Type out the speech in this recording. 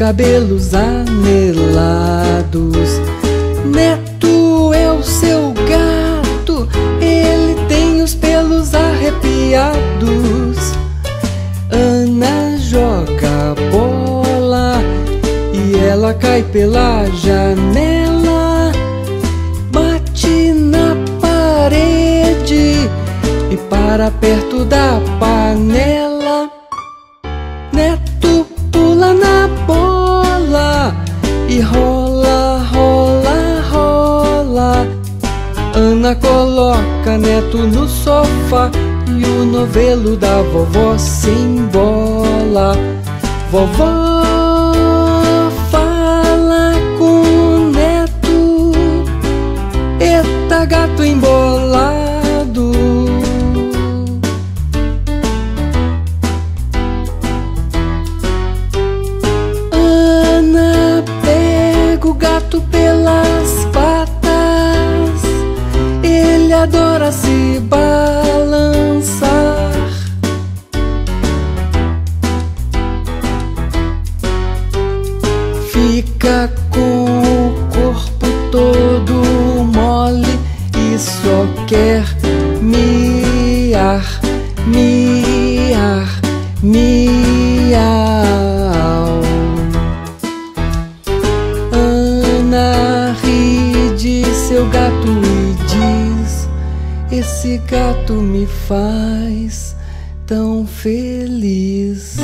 cabelos anelados. Neto é o seu gato, ele tem os pelos arrepiados. Ana joga bola e ela cai pela janela, bate na parede e para perto da panela. Neto pula na bola e rola, rola, rola. Ana coloca Neto no sofá e o novelo da vovó se embola. Vovó fala com o Neto: eita, gato embolado. Ana pega o gato pelas patas, ele adora se balançar. Fica com o corpo todo mole e só quer miar, miar, miau. Ana ri de seu gato e diz: esse gato me faz tão feliz.